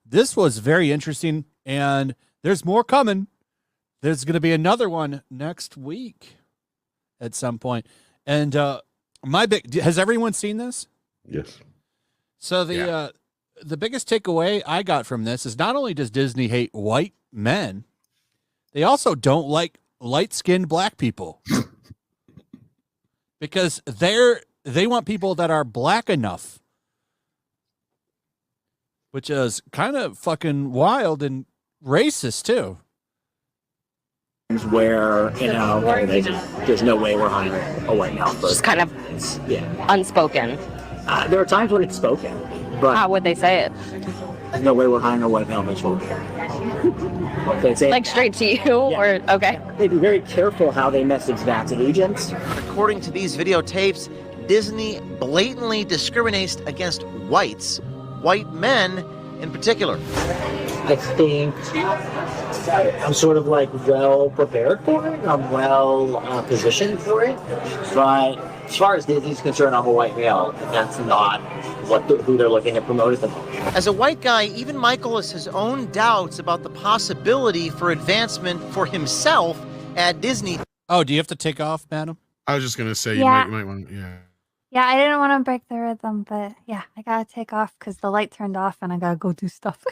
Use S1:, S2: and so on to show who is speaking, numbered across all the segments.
S1: this was very interesting, and there's more coming. There's going to be another one next week at some point. And has everyone seen this?
S2: Yes.
S1: So the biggest takeaway I got from this is not only does Disney hate white men, they also don't like light-skinned black people. Because they want people that are black enough, which is kind of fucking wild and racist too.
S3: Where there's no way we're hiring a white male.
S4: Just kind of unspoken.
S3: There are times when it's spoken, but
S4: how would they say it?
S3: There's no way we're hiring a white male. They say
S4: like straight to you, or okay.
S3: They'd be very careful how they message that to agents.
S5: According to these videotapes, Disney blatantly discriminates against white men in particular.
S3: I think I'm sort of well prepared for it. I'm well positioned for it. But as far as Disney's concerned, I'm a white male, and that's not who they're looking to promote at the moment.
S5: As a white guy, even Michael has his own doubts about the possibility for advancement for himself at Disney.
S1: Oh, do you have to take off, madam?
S6: I was just going to say, you might want to,
S7: Yeah, I didn't want to break the rhythm, but I gotta take off because the light turned off and I gotta go do stuff.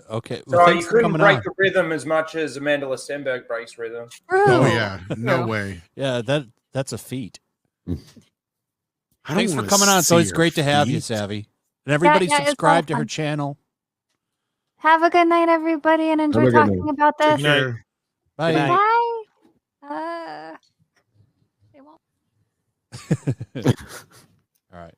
S1: Okay.
S8: Well, so you couldn't break the rhythm as much as Amanda Stenberg breaks rhythm.
S6: Oh, yeah. No way.
S1: Yeah, that's a feat. Thanks for coming on. It's always great to have you, Savvy. And everybody subscribe to her channel.
S7: Have a good night, everybody, and enjoy talking about this.
S1: Bye.
S7: Bye. They won't.
S1: All right.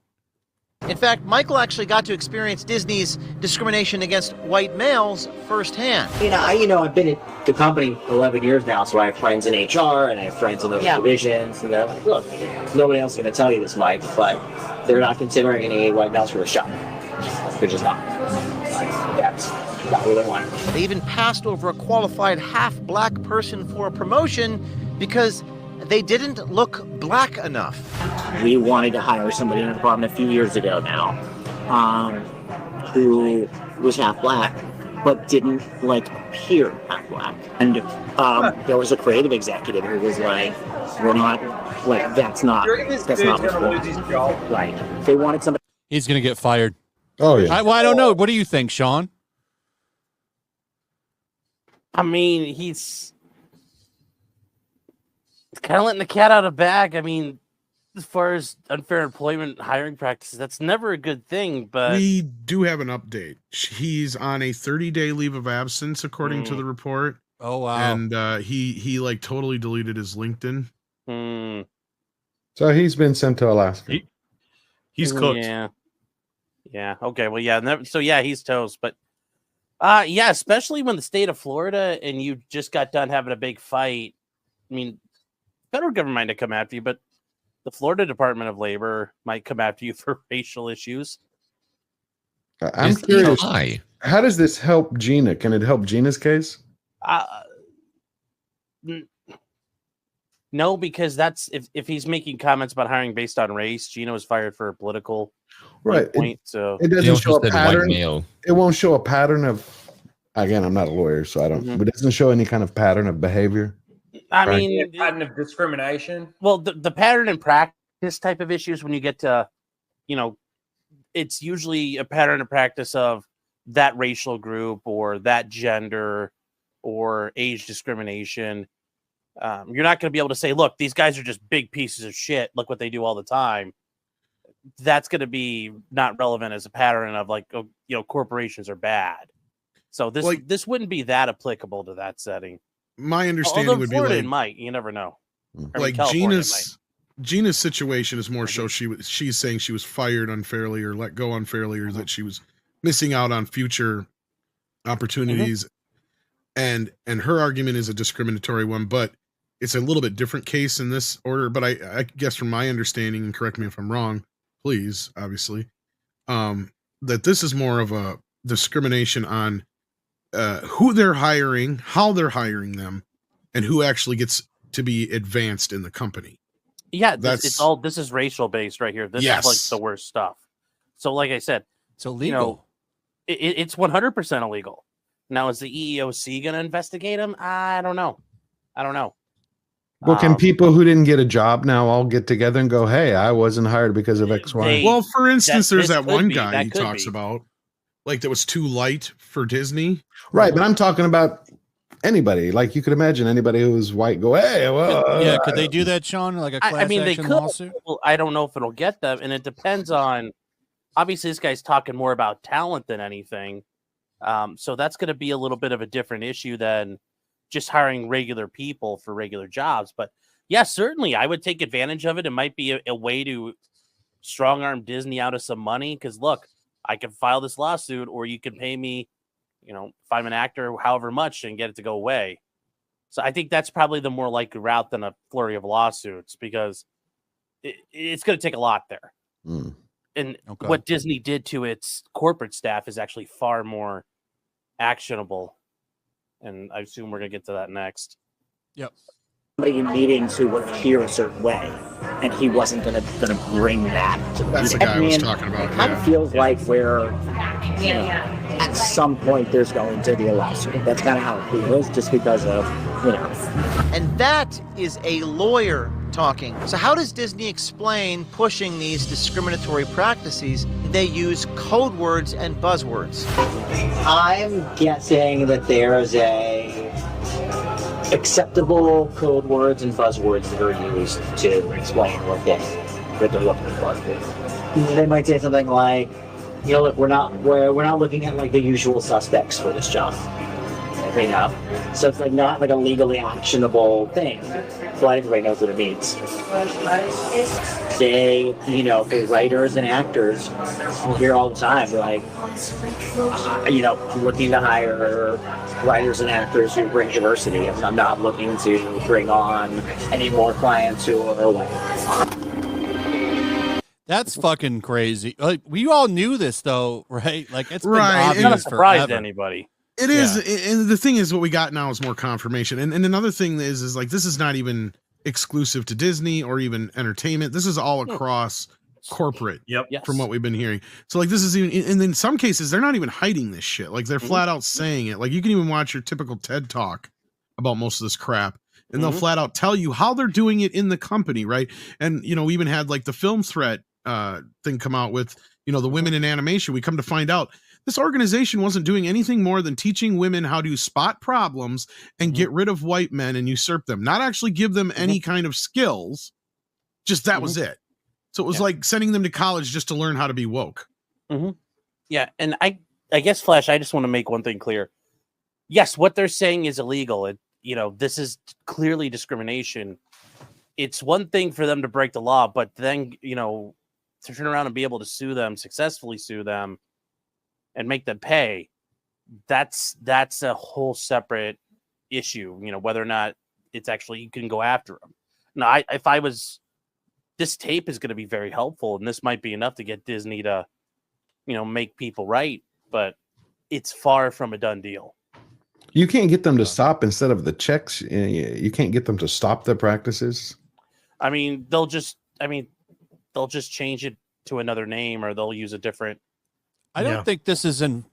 S5: In fact, Michael actually got to experience Disney's discrimination against white males firsthand.
S3: I've been at the company 11 years now, so I have friends in HR and I have friends in those divisions. And they're like, look, nobody else is going to tell you this, Mike, but they're not considering any white males for a shop. They're just not. That's not what they want.
S5: They even passed over a qualified half-black person for a promotion because they didn't look black enough.
S3: We wanted to hire somebody in the department a few years ago now who was half black, but didn't appear half black. And there was a creative executive who was like, we're not, that's not what's going. Right. They wanted somebody.
S1: He's going to get fired.
S2: Oh, yeah.
S1: I don't know. What do you think, Sean?
S9: I mean, he's kind of letting the cat out of the bag. I mean, as far as unfair employment hiring practices, that's never a good thing. But
S6: we do have an update. He's on a 30-day leave of absence, according to the report.
S1: Oh, wow.
S6: And he totally deleted his LinkedIn.
S2: So he's been sent to Alaska.
S6: He's cooked.
S9: Yeah. Okay. Well, yeah. So he's toast. But especially when the state of Florida and you just got done having a big fight. I mean, federal government might come after you, but the Florida Department of Labor might come after you for racial issues.
S2: I'm curious. How does this help Gina? Can it help Gina's case?
S9: No, because that's if he's making comments about hiring based on race, Gina was fired for a political point. So
S2: it doesn't show a pattern. It won't show a pattern of. Again, I'm not a lawyer, so I don't. But it doesn't show any kind of pattern of behavior.
S8: I mean, pattern of discrimination.
S9: Well, the pattern and practice type of issues when you get to, it's usually a pattern of practice of that racial group or that gender or age discrimination. You're not going to be able to say, look, these guys are just big pieces of shit. Look what they do all the time. That's going to be not relevant as a pattern of corporations are bad. So this wouldn't be that applicable to that setting.
S6: My understanding would
S9: Florida
S6: be
S9: might, you never know.
S6: Gina's situation is more so she's saying she was fired unfairly or let go unfairly, or that she was missing out on future opportunities. And her argument is a discriminatory one, but it's a little bit different case in this order. But I guess from my understanding, and correct me if I'm wrong, please, obviously, that this is more of a discrimination on who they're hiring, how they're hiring them, and who actually gets to be advanced in the company.
S9: Yeah, this is racial based right here. This is the worst stuff. So like I said,
S1: so legal.
S9: It's 100% illegal. Now, is the EEOC going to investigate him? I don't know.
S2: Well, can people who didn't get a job now all get together and go, "Hey, I wasn't hired because of X, Y"?
S6: Well, for instance, there's
S9: this
S6: that
S9: could
S6: one
S9: be,
S6: guy
S9: that
S6: he
S9: could
S6: talks
S9: be.
S6: about, like that was too light for Disney.
S2: Right, but I'm talking about anybody. Like you could imagine anybody who was white go, "Hey, well,
S1: Yeah, could they do that, Sean? Like a class
S9: I mean, they
S1: action
S9: could.
S1: lawsuit?
S9: Well, I don't know if it'll get them, and it depends on. Obviously, this guy's talking more about talent than anything, so that's going to be a little bit of a different issue than just hiring regular people for regular jobs. But yeah, certainly, I would take advantage of it. It might be a way to strong arm Disney out of some money. Because look, I can file this lawsuit, or you can pay me, if I'm an actor, however much, and get it to go away. So I think that's probably the more likely route than a flurry of lawsuits, because it's going to take a lot there.
S2: Mm.
S9: And what Disney did to its corporate staff is actually far more actionable. And I assume we're going to get to that next.
S1: Yep.
S3: Somebody in meetings who would appear a certain way, and he wasn't gonna bring that to the
S6: That's the
S3: meeting.
S6: guy I was talking about.
S3: It kind of feels like we're, at some point there's going to be a lawsuit. That's kind of how it feels, just because of,
S5: And that is a lawyer talking. So how does Disney explain pushing these discriminatory practices? They use code words and buzzwords.
S3: I'm guessing that there is acceptable code words and buzzwords that are used to explain what they're looking for. They might say something like, look, we're not looking at like the usual suspects for this job. So it's like not like a legally actionable thing, but everybody knows what it means. They, for writers and actors, you hear all the time, like, looking to hire writers and actors who bring diversity. I'm not looking to bring on any more clients who are white.
S1: That's fucking crazy. Like, we all knew this, though, right? Like, it's been
S6: Right.
S1: obvious
S9: Not a surprise to
S1: forever.
S9: anybody.
S6: It is, and the thing is, what we got now is more confirmation. And another thing is like this is not even exclusive to Disney or even entertainment. This is all across corporate.
S10: Yep.
S9: Yes.
S6: From what we've been hearing. So like this is even, and in some cases they're not even hiding this shit. Like they're flat out saying it. Like you can even watch your typical TED talk about most of this crap, and they'll flat out tell you how they're doing it in the company, right? And we even had like the film threat thing come out with the women in animation. We come to find out this organization wasn't doing anything more than teaching women how to spot problems and get rid of white men and usurp them, not actually give them any kind of skills. Just that was it. So it was like sending them to college just to learn how to be woke.
S9: Yeah, and I guess, Flash, I just want to make one thing clear. Yes, what they're saying is illegal. This is clearly discrimination. It's one thing for them to break the law, but then, to turn around and be able to successfully sue them, and make them pay, that's a whole separate issue. Whether or not it's actually you can go after them. Now, this tape is going to be very helpful, and this might be enough to get Disney to, make people right, but it's far from a done deal.
S2: You can't get them to stop instead of the checks. You can't get them to stop their practices.
S9: I mean, they'll just change it to another name, or they'll use a different.
S1: I don't think this is in.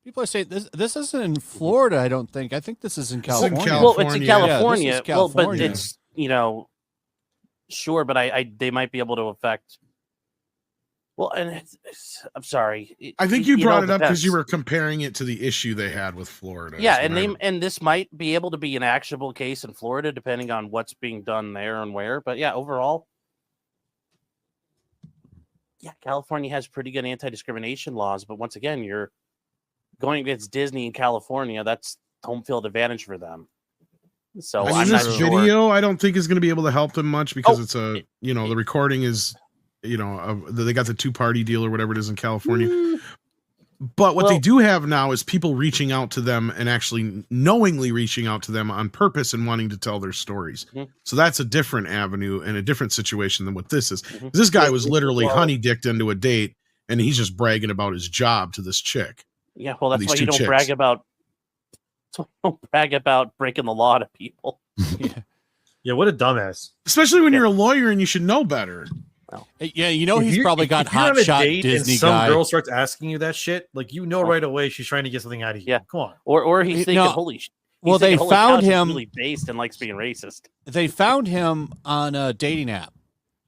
S1: People are saying this isn't in Florida. I don't think. I think this is in California.
S9: Well, it's in California.
S1: Yeah, this is California.
S9: Well, but it's sure, but they might be able to affect. Well, and I'm sorry.
S6: I think you brought it up because you were comparing it to the issue they had with Florida.
S9: Yeah, and this might be able to be an actionable case in Florida, depending on what's being done there and where. But yeah, overall. Yeah, California has pretty good anti-discrimination laws, but once again, you're going against Disney in California. That's home field advantage for them. So
S6: this video, I don't think is going to be able to help them much because it's the recording is, they got the 2-party deal or whatever it is in California. But what they do have now is people reaching out to them and actually knowingly reaching out to them on purpose and wanting to tell their stories. So that's a different avenue and a different situation than what this is. This guy was literally honey-dicked into a date, and he's just bragging about his job to this chick.
S9: Yeah, well, that's why you don't brag about. Don't brag about breaking the law to people.
S10: Yeah, what a dumbass.
S6: Especially when you're a lawyer and you should know better.
S1: Yeah, you know he's
S10: If
S1: probably got
S10: if you're on
S1: hot
S10: a
S1: shot
S10: date
S1: Disney
S10: and some
S1: guy.
S10: girl starts asking you that shit, like right away she's trying to get something out of you.
S9: Yeah.
S10: Come on.
S9: Or he's thinking,
S1: No,
S9: holy sh-
S1: well,
S9: he's
S1: they
S9: thinking, holy cow,
S1: found
S9: she's
S1: him.
S9: really based and likes being racist.
S1: They found him on a dating app.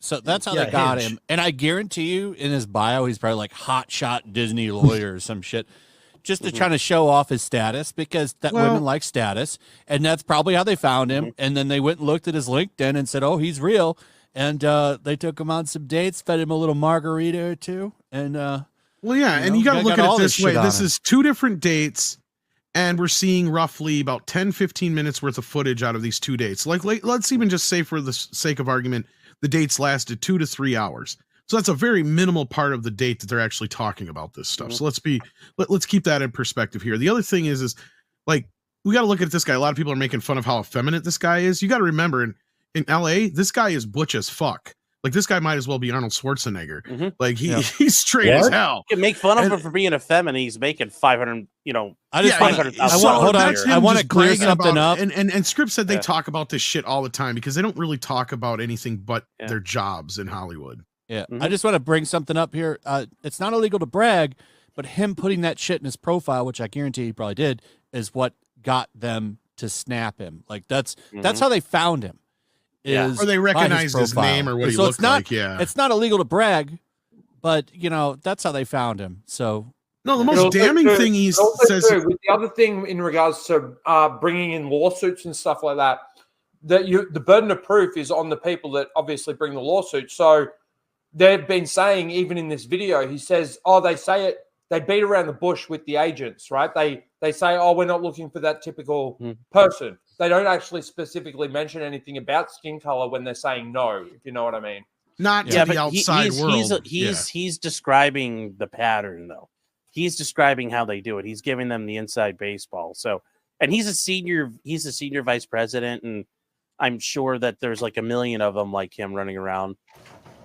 S1: So that's how
S10: Yeah,
S1: they got
S10: Hinge.
S1: him. And I guarantee you in his bio, he's probably like hot shot Disney lawyer or some shit. Just to try to show off his status because women like status. And that's probably how they found him. And then they went and looked at his LinkedIn and said, oh, he's real. And they took him on some dates, fed him a little margarita or two. And
S6: well, yeah,
S1: you
S6: and
S1: know,
S6: you got to look
S1: got
S6: at
S1: all
S6: it
S1: this
S6: this way.
S1: shit on
S6: This
S1: him.
S6: is 2 different dates, and we're seeing roughly about 10-15 minutes worth of footage out of these 2 dates. Like, let's even just say, for the sake of argument, the dates lasted 2 to 3 hours. So that's a very minimal part of the date that they're actually talking about this stuff. So let's keep that in perspective here. The other thing is like, we got to look at this guy. A lot of people are making fun of how effeminate this guy is. You got to remember, in LA, this guy is butch as fuck. Like, this guy might as well be Arnold Schwarzenegger. Like, he's straight as hell.
S9: You can make fun of him for being effeminate. He's making 500,
S1: I just want to
S9: hold on.
S1: I want to clear something up.
S6: And Script said they talk about this shit all the time because they don't really talk about anything but their jobs in Hollywood.
S1: Yeah, I just want to bring something up here. It's not illegal to brag, but him putting that shit in his profile, which I guarantee he probably did, is what got them to snap him. Like that's how they found him.
S6: Or they recognized his name or what he looked like. Yeah,
S1: it's not illegal to brag, but that's how they found him. So
S6: no, the most damning thing he says.
S8: With the other thing in regards to bringing in lawsuits and stuff like that, the burden of proof is on the people that obviously bring the lawsuit. So they've been saying, even in this video, he says, they beat around the bush with the agents, right? They say, oh, we're not looking for that typical person. They don't actually specifically mention anything about skin color when they're saying no, if you know what I mean.
S6: Not to the outside world.
S9: He's describing the pattern, though. He's describing how they do it. He's giving them the inside baseball. So, and he's a senior vice president, and I'm sure that there's like a million of them like him running around.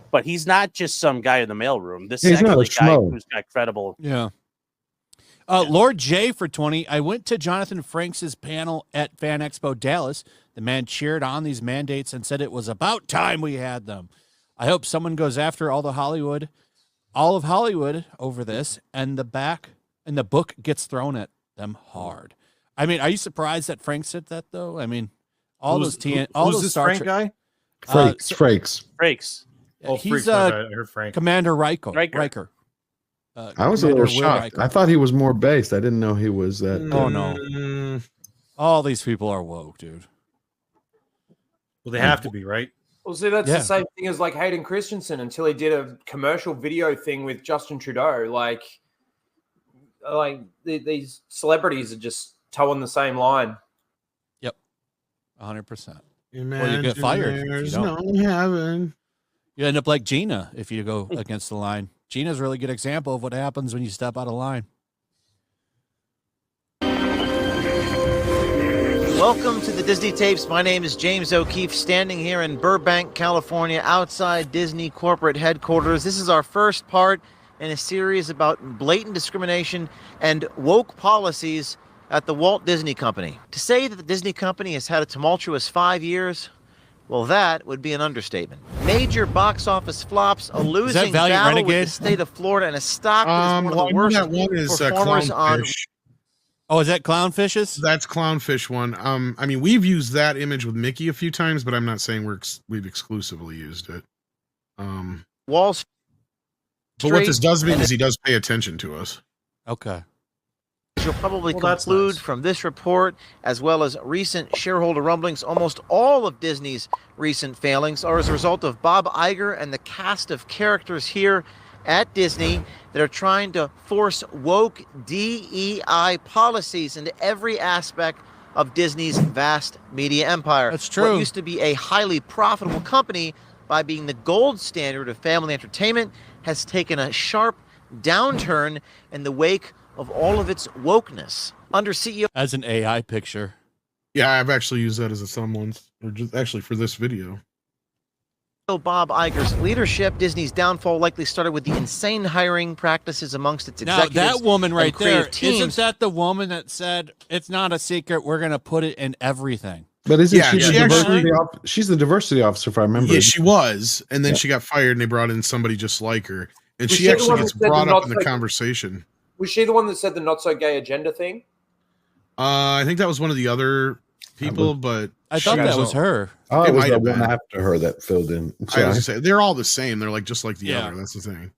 S9: But he's not just some guy in the mailroom. This is actually a guy who's got credible.
S1: Yeah. Lord J for 20. I went to Jonathan Franks' panel at Fan Expo Dallas. The man cheered on these mandates and said it was about time we had them. I hope someone goes after all of Hollywood over this, and the book gets thrown at them hard. I mean, are you surprised that Frank said that though? I mean, those Star
S10: Frank guy?
S6: Frakes.
S1: Yeah, he's
S10: I heard Frank.
S1: Commander Riker.
S2: I was a little shocked. I thought he was more based. I didn't know he was that.
S1: Oh no! All these people are woke, dude.
S10: Well, they have to be, right?
S8: Well, see, that's the same thing as like Hayden Christensen until he did a commercial video thing with Justin Trudeau. Like these celebrities are just towing the same line.
S1: Yep, 100%. Or you get fired. If you don't. You end up like Gina if you go against the line. Gina's a really good example of what happens when you step out of line.
S5: Welcome to the Disney Tapes. My name is James O'Keefe, standing here in Burbank, California, outside Disney corporate headquarters. This is our first part in a series about blatant discrimination and woke policies at the Walt Disney Company. To say that the Disney Company has had a tumultuous 5 years, well, that would be an understatement. Major box office flops, a losing battle with the state of Florida, and a stock that is one of the worst performers on.
S1: Oh, is that Clownfish's?
S6: That's Clownfish one. I mean, we've used that image with Mickey a few times, but I'm not saying we've exclusively used it.
S5: Wall Street.
S6: But what this does mean is he does pay attention to us.
S1: Okay.
S5: You'll probably conclude from this report, as well as recent shareholder rumblings, almost all of Disney's recent failings are as a result of Bob Iger and the cast of characters here at Disney that are trying to force woke DEI policies into every aspect of Disney's vast media empire.
S1: That's true.
S5: What used to be a highly profitable company, by being the gold standard of family entertainment, has taken a sharp downturn in the wake of all of its wokeness. Under CEO
S1: as an AI picture.
S6: Yeah, I've actually used that as a thumb once, or just actually for this video.
S5: Bob Iger's leadership, Disney's downfall likely started with the insane hiring practices amongst its executives.
S1: Now, that woman right there,
S5: teams.
S1: isn't that the woman that said, it's not a secret, we're going to put it in everything?
S2: But isn't
S6: Yeah,
S2: she
S6: she
S2: the
S6: actually-
S2: diversity she's the diversity officer, if I remember.
S6: Yeah, she was, and then
S2: Yeah.
S6: she got fired, and they brought in somebody just like her, and
S8: Was
S6: she
S8: she the
S6: actually
S8: one
S6: gets
S8: that said
S6: brought
S8: the
S6: up in the
S8: not so-
S6: conversation.
S8: Was she the one that said the not so gay agenda thing?
S6: I think that was one of the other people, but
S1: I thought
S6: she
S1: that was
S6: all-
S1: her.
S2: Oh,
S6: It
S2: it was
S6: might
S2: the
S6: have
S2: one
S6: been.
S2: after her that filled in.
S6: I was
S2: Sorry.
S6: gonna say they're all the same. They're like just like the
S1: Yeah.
S6: other. That's the thing.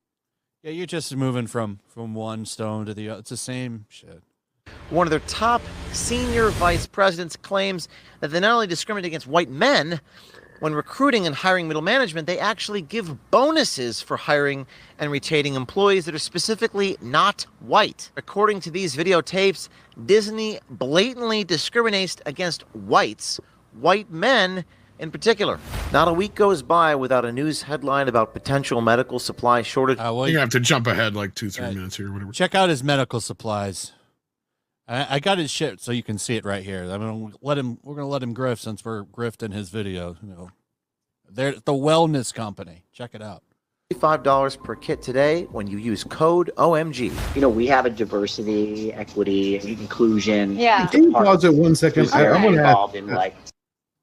S1: Yeah, you're just moving from one stone to the other. It's the same shit.
S5: One of their top senior vice presidents claims that they not only discriminate against white men when recruiting and hiring middle management, they actually give bonuses for hiring and retaining employees that are specifically not white. According to these videotapes, Disney blatantly discriminates against whites, white men in particular. Not a week goes by without a news headline about potential medical supply shortage.
S6: You're gonna have to jump ahead like 2-3 minutes here, whatever.
S1: Check out his medical supplies. I got his shit so you can see it right here. I'm gonna let him. We're gonna let him grift since we're grifting his video. You know, they're the wellness company. Check it out.
S5: $5 per kit today when you use code OMG.
S3: You know, we have a diversity, equity, inclusion.
S2: Can you pause it 1 second? I want to
S3: involved in like.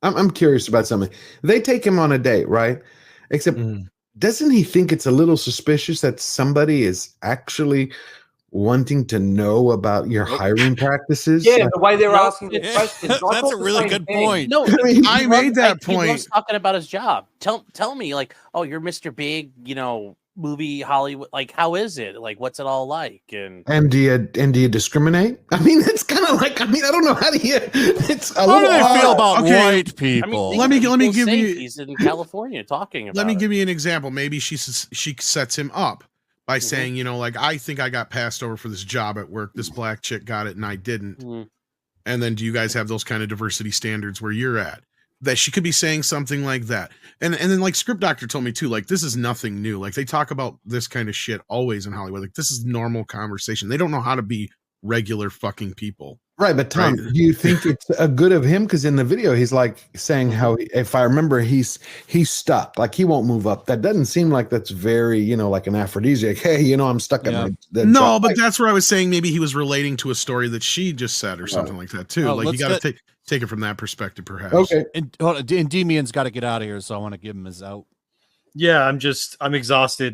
S2: I'm curious about something. They take him on a date, right? Except, doesn't he think it's a little suspicious that somebody is actually wanting to know about your hiring practices?
S8: Yeah,
S2: Like,
S8: the way they're asking the
S1: Yeah,
S8: questions. I
S1: that's
S8: thought
S1: a
S8: the
S1: really
S8: same
S1: good
S8: thing.
S1: point.
S9: No,
S6: I made that
S9: He
S6: point.
S9: loves talking about his job. Tell me, like, oh, you're Mr. Big, movie Hollywood. Like, how is it? Like, what's it all like? And
S2: do you discriminate? I mean, it's kind of like, I don't know how do you. It's a
S1: How
S2: little
S1: do they
S2: odd.
S1: feel about
S6: Okay.
S1: white people?
S9: think
S6: Let me
S9: people
S6: give
S9: say
S6: you-
S9: he's in California talking about.
S6: Let me
S9: it.
S6: give you an example. Maybe she sets him up by saying, like, I think I got passed over for this job at work. This black chick got it and I didn't. And then do you guys have those kind of diversity standards where you're at? That she could be saying something like that. And then like Script Doctor told me too, like, this is nothing new. Like, they talk about this kind of shit always in Hollywood. Like, this is normal conversation. They don't know how to be regular fucking people.
S2: Right, but Tom,
S6: Right.
S2: do you think it's a good of him? Because in the video, he's like saying how, if I remember, he's stuck, like he won't move up. That doesn't seem like that's very, like an aphrodisiac. Hey, I'm stuck at my
S6: No,
S2: job.
S6: but
S2: Like,
S6: that's where I was saying maybe he was relating to a story that she just said or something like that too.
S1: Oh,
S6: Like, you
S1: let's
S6: got to take it from that perspective, perhaps.
S2: okay.
S1: And Demian's got to get out of here, so I want to give him his out.
S10: Yeah, I'm exhausted.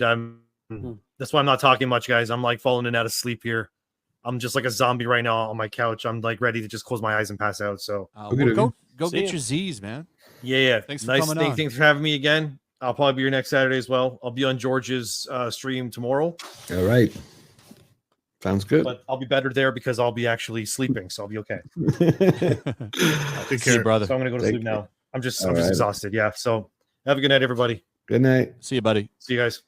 S10: That's why I'm not talking much, guys. I'm like falling in and out of sleep here. I'm just like a zombie right now on my couch. I'm like ready to just close my eyes and pass out. So
S1: Well, go
S9: See
S1: get
S9: ya.
S1: your Z's, man.
S10: yeah.
S1: Thanks for
S10: nice.
S1: coming on.
S10: Thanks for having me again. I'll probably be here next Saturday as well. I'll be on George's stream tomorrow.
S2: All right. Sounds good.
S10: But I'll be better there because I'll be actually sleeping, so I'll be okay.
S6: Take
S1: See you,
S6: care.
S1: brother.
S10: So I'm gonna go to
S2: Take
S10: sleep now. I'm just
S2: All right.
S10: exhausted. Yeah. So have a good night, everybody.
S2: Good night.
S1: See you, buddy.
S10: See you guys.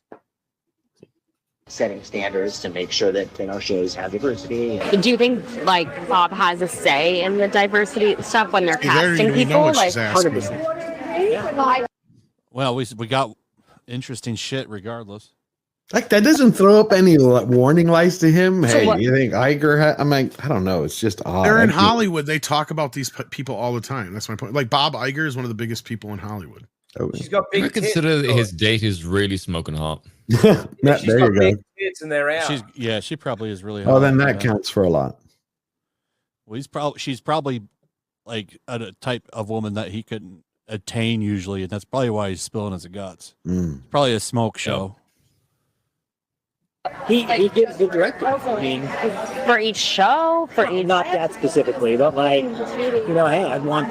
S3: Setting standards to make sure that our shows have diversity.
S4: Do you think like Bob has a say in the diversity stuff when they're
S6: Hey, there,
S4: casting
S6: we know
S4: people?
S6: what
S4: Like,
S6: she's asking.
S3: 100%.
S1: Well, we got interesting shit regardless.
S2: Like, that doesn't throw up any warning lights to him.
S3: So
S2: Hey,
S3: what-
S2: you think Iger? I'm like, I don't know. It's just odd.
S6: They're in
S2: I think-
S6: Hollywood. They talk about these people all the time. That's my point. Like, Bob Iger is one of the biggest people in Hollywood.
S2: Oh,
S8: She's got
S11: I
S8: big tits.
S11: consider that his date is really smoking hot.
S2: Matt,
S8: She's
S2: there
S8: got
S2: you go.
S8: big tits and they're out.
S1: She probably is really.
S2: Oh,
S1: hot.
S2: then that
S1: Yeah.
S2: counts for a lot.
S1: Well, she's probably like a type of woman that he couldn't attain usually, and that's probably why he's spilling his guts. Probably a smoke show.
S3: He gives the director. I mean,
S4: for each show, for each.
S3: not that specifically, but like, hey, I want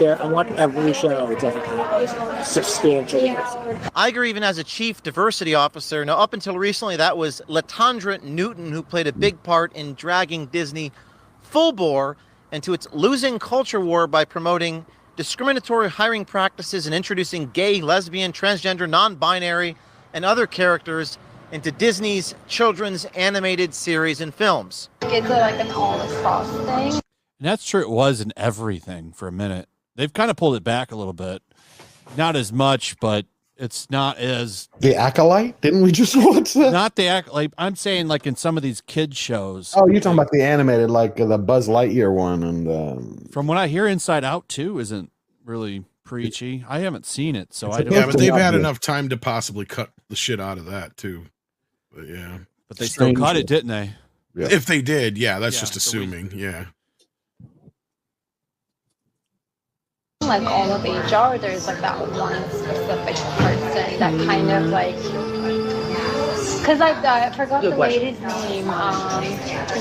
S3: every show to have substantial diversity.
S5: Iger even has a chief diversity officer. Now, up until recently, that was Latondra Newton, who played a big part in dragging Disney full bore into its losing culture war by promoting discriminatory hiring practices and introducing gay, lesbian, transgender, non-binary, and other characters into Disney's children's animated series and films.
S12: Is it like an all-across thing?
S1: And that's true. It was in everything for a minute. They've kind of pulled it back a little bit. Not as much, but it's not as
S2: The Acolyte? Didn't we just watch that?
S1: not the like I'm saying like in some of these kids shows.
S2: Oh, you're talking about the animated, like the Buzz Lightyear one, and
S1: From what I hear, Inside Out 2 isn't really preachy. I haven't seen it, so
S2: It's
S1: I don't.
S6: Yeah, but they've had
S2: Yeah.
S6: enough time to possibly cut the shit out of that too. But yeah,
S1: But they still cut it, didn't they?
S2: Yeah.
S6: if they did, yeah, that's
S1: Yeah,
S6: just
S1: so we-
S6: assuming. Yeah.
S12: like all of HR, there's like that one specific person that kind of like, because I forgot
S3: Good
S12: the
S3: question.
S12: lady's name.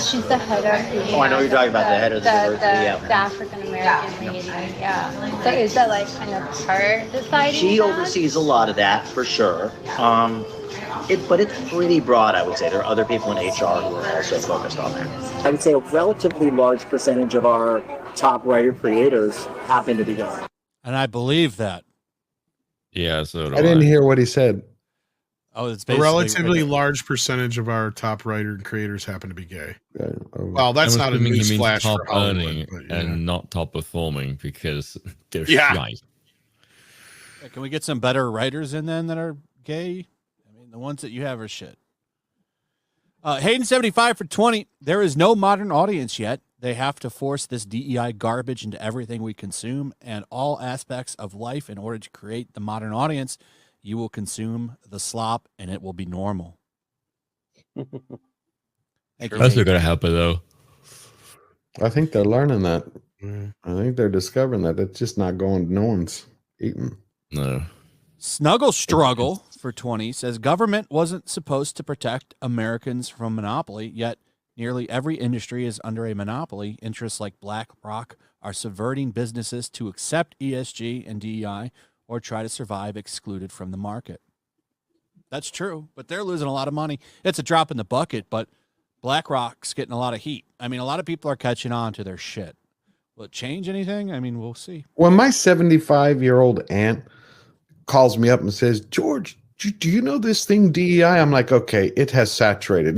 S12: She's the head of the.
S3: Oh, I know you're talking about the head of the university, yeah.
S12: The African American lady. Yeah. So is that like kind of her deciding?
S3: She
S12: that?
S3: oversees a lot of that for sure. But it's pretty broad, I would say. There are other people in HR who are also focused on that. I would say a relatively large percentage of our top writer creators happen to be gay.
S1: And I believe that.
S11: Yeah, so do
S2: I didn't hear what he said.
S1: Oh, it's
S6: A
S1: basically
S6: relatively large percentage of our top writer and creators happen to be gay. Well, that's
S11: I'm
S6: not a
S11: assuming he
S6: news
S11: means
S6: flash
S11: top
S6: for Hollywood,
S11: earning
S6: but yeah.
S11: and not top performing because they're
S6: Yeah.
S11: shy.
S1: Can we get some better writers in then that are gay? I mean, the ones that you have are shit. Hayden 75 for 20. There is no modern audience yet. They have to force this DEI garbage into everything we consume and all aspects of life in order to create the modern audience. You will consume the slop and it will be normal. Thank you,
S11: That's not
S1: Hayden.
S11: going to happen, though.
S2: I think they're learning that. I think they're discovering that it's just not going. No one's eating.
S11: No.
S1: Snuggle Struggle for 20 says government wasn't supposed to protect Americans from monopoly, yet nearly every industry is under a monopoly. Interests like BlackRock are subverting businesses to accept ESG and DEI or try to survive excluded from the market. That's true, but they're losing a lot of money. It's a drop in the bucket, but BlackRock's getting a lot of heat. I mean, a lot of people are catching on to their shit. Will it change anything? I mean, we'll see.
S2: When my 75-year-old aunt calls me up and says, George, do you know this thing DEI? I'm like, okay, it has saturated.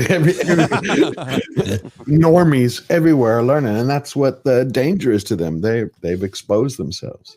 S2: Normies everywhere are learning, and that's what the danger is to them. They've exposed themselves.